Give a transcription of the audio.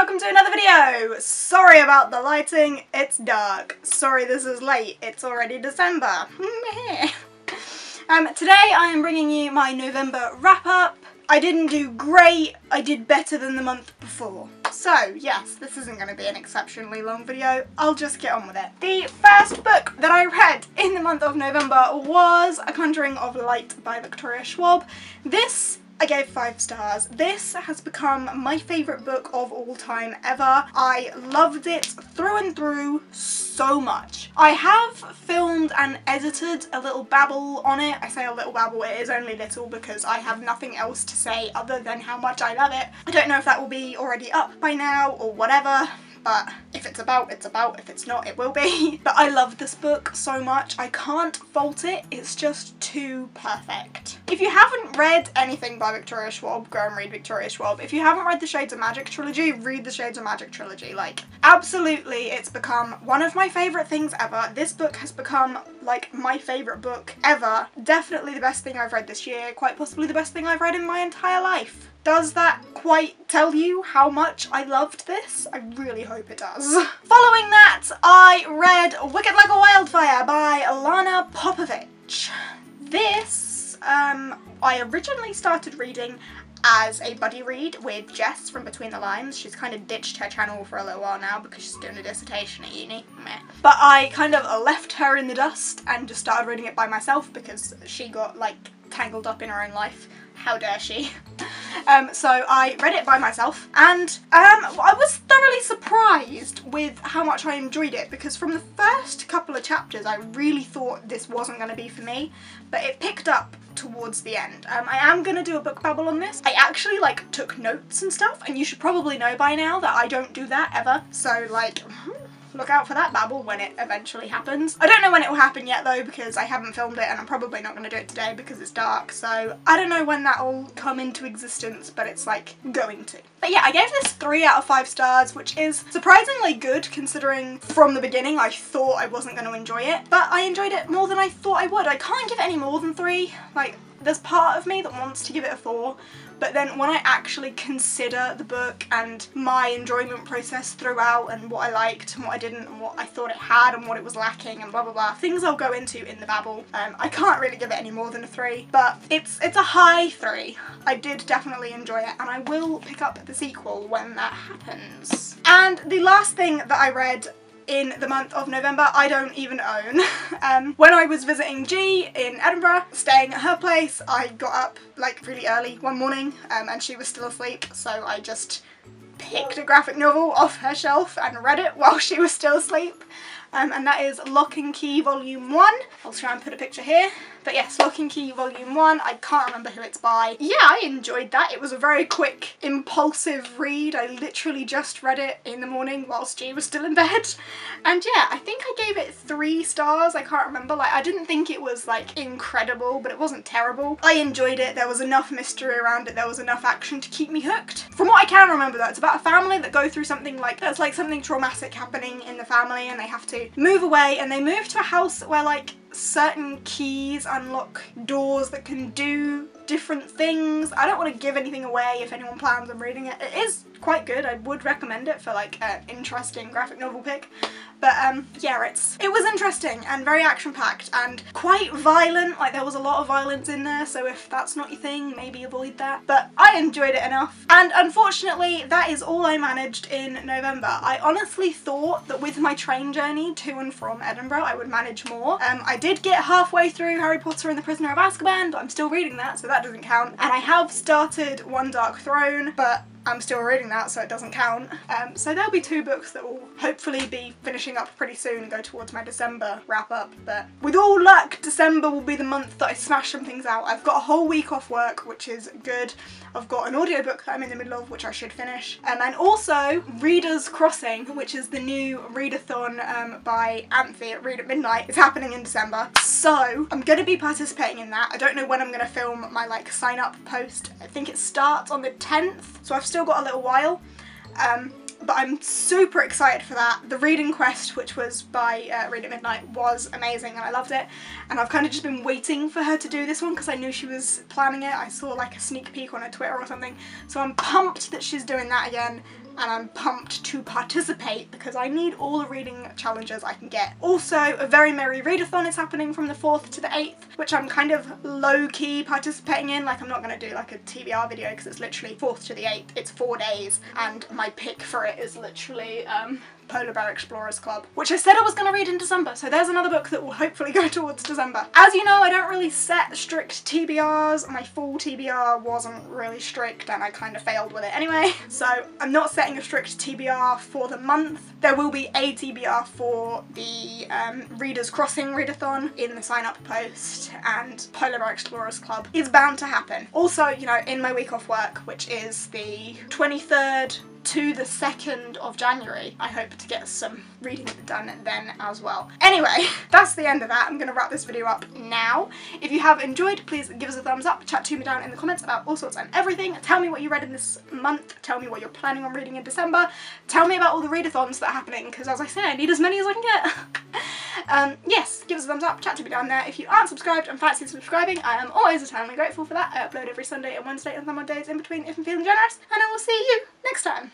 welcome to another video! Sorry about the lighting, it's dark. Sorry this is late, it's already December. Today I am bringing you my November wrap-up. I didn't do great, I did better than the month before. So yes, this isn't going to be an exceptionally long video, I'll just get on with it. The first book that I read in the month of November was A Conjuring of Light by Victoria Schwab. This I gave 5 stars. This has become my favourite book of all time ever. I loved it through and through so much. I have filmed and edited a little babble on it. I say a little babble, it is only little because I have nothing else to say other than how much I love it. I don't know if that will be already up by now or whatever. But if it's about, it's about. If it's not, it will be. But I love this book so much. I can't fault it. It's just too perfect. If you haven't read anything by Victoria Schwab, go and read Victoria Schwab. If you haven't read the Shades of Magic trilogy, read the Shades of Magic trilogy. Like, absolutely, it's become one of my favourite things ever. This book has become, like, my favourite book ever. Definitely the best thing I've read this year. Quite possibly the best thing I've read in my entire life. Does that quite tell you how much I loved this? I really hope it does. Following that, I read Wicked Like a Wildfire by Alana Popovich. This, I originally started reading as a buddy read with Jess from Between the Lines. She's kind of ditched her channel for a little while now because she's doing a dissertation at uni. Meh. But I kind of left her in the dust and just started reading it by myself because she got, like, tangled up in her own life. How dare she? So I read it by myself and I was thoroughly surprised with how much I enjoyed it, because from the first couple of chapters I really thought this wasn't going to be for me, but it picked up towards the end. I am going to do a book babble on this. I actually took notes and stuff, and you should probably know by now that I don't do that ever, so look out for that babble when it eventually happens. I don't know when it will happen yet though, because I haven't filmed it and I'm probably not going to do it today because it's dark, so I don't know when that will come into existence, but it's going to. But yeah, I gave this 3 out of 5 stars, which is surprisingly good considering from the beginning I thought I wasn't going to enjoy it, but I enjoyed it more than I thought I would. I can't give it any more than 3. There's part of me that wants to give it a 4, but then when I actually consider the book and my enjoyment process throughout and what I liked and what I didn't and what I thought it had and what it was lacking and blah blah blah, things I'll go into in the babble, I can't really give it any more than a 3, but it's a high 3. I did definitely enjoy it and I will pick up the sequel when that happens. And the last thing that I read in the month of November, I don't even own. When I was visiting G in Edinburgh, staying at her place, I got up really early one morning and she was still asleep, so I just picked a graphic novel off her shelf and read it while she was still asleep. And that is Lock and Key Volume 1. I'll try and put a picture here. But yes, Lock and Key Volume 1. I can't remember who it's by. Yeah, I enjoyed that. It was a very quick, impulsive read. I literally just read it in the morning whilst G was still in bed. And yeah, I think I gave it 3 stars. I can't remember. I didn't think it was incredible, but it wasn't terrible. I enjoyed it. There was enough mystery around it. There was enough action to keep me hooked. From what I can remember though, it's about a family that go through something there's something traumatic happening in the family and they have to move away, and they move to a house where certain keys unlock doors that can do different things. I don't want to give anything away if anyone plans on reading it. It is quite good. I would recommend it for an interesting graphic novel pick. But yeah, it was interesting and very action-packed and quite violent. There was a lot of violence in there, so if that's not your thing, maybe avoid that. But I enjoyed it enough. And unfortunately, that is all I managed in November. I honestly thought that with my train journey to and from Edinburgh, I would manage more. I did get halfway through Harry Potter and the Prisoner of Azkaban, but I'm still reading that, so that doesn't count. And I have started One Dark Throne, but I'm still reading that, so it doesn't count. So there'll be 2 books that will hopefully be finishing up pretty soon and go towards my December wrap up. But with all luck, December will be the month that I smash some things out. I've got a whole week off work, which is good. I've got an audiobook that I'm in the middle of, which I should finish. And also Readers Crossing, which is the new readathon by Anthe at Read at Midnight. It's happening in December. So I'm going to be participating in that. I don't know when I'm going to film my sign up post. I think it starts on the 10th, so I've still got a little while. But I'm super excited for that. The reading quest, which was by Read at Midnight, was amazing and I loved it. And I've kind of just been waiting for her to do this one because I knew she was planning it. I saw a sneak peek on her Twitter or something. So I'm pumped that she's doing that again. and I'm pumped to participate because I need all the reading challenges I can get. Also, a Very Merry Readathon is happening from the 4th to the 8th, which I'm kind of low-key participating in. Like, I'm not going to do like a TBR video because it's literally 4th to the 8th. It's 4 days, and my pick for it is literally Polar Bear Explorers Club, which I said I was going to read in December, so there's another book that will hopefully go towards December. As you know, I don't really set strict TBRs. My full TBR wasn't really strict and I kind of failed with it anyway, so I'm not setting a strict TBR for the month. There will be a TBR for the Readers Crossing Readathon in the sign up post, and Polar Bear Explorers Club is bound to happen. Also, you know, in my week off work, which is the 23rd to the 2nd of January, I hope to get some reading done then as well. Anyway, that's the end of that. I'm going to wrap this video up now. If you have enjoyed, please give us a thumbs up, chat to me down in the comments about all sorts and everything. Tell me what you read in this month, tell me what you're planning on reading in December, tell me about all the readathons that are happening, because as I say, I need as many as I can get. Yes, give us a thumbs up, chat to me down there. If you aren't subscribed and fancy subscribing, I am always eternally grateful for that. I upload every Sunday and Wednesday and some odd days in between if I'm feeling generous, and I will see you next time.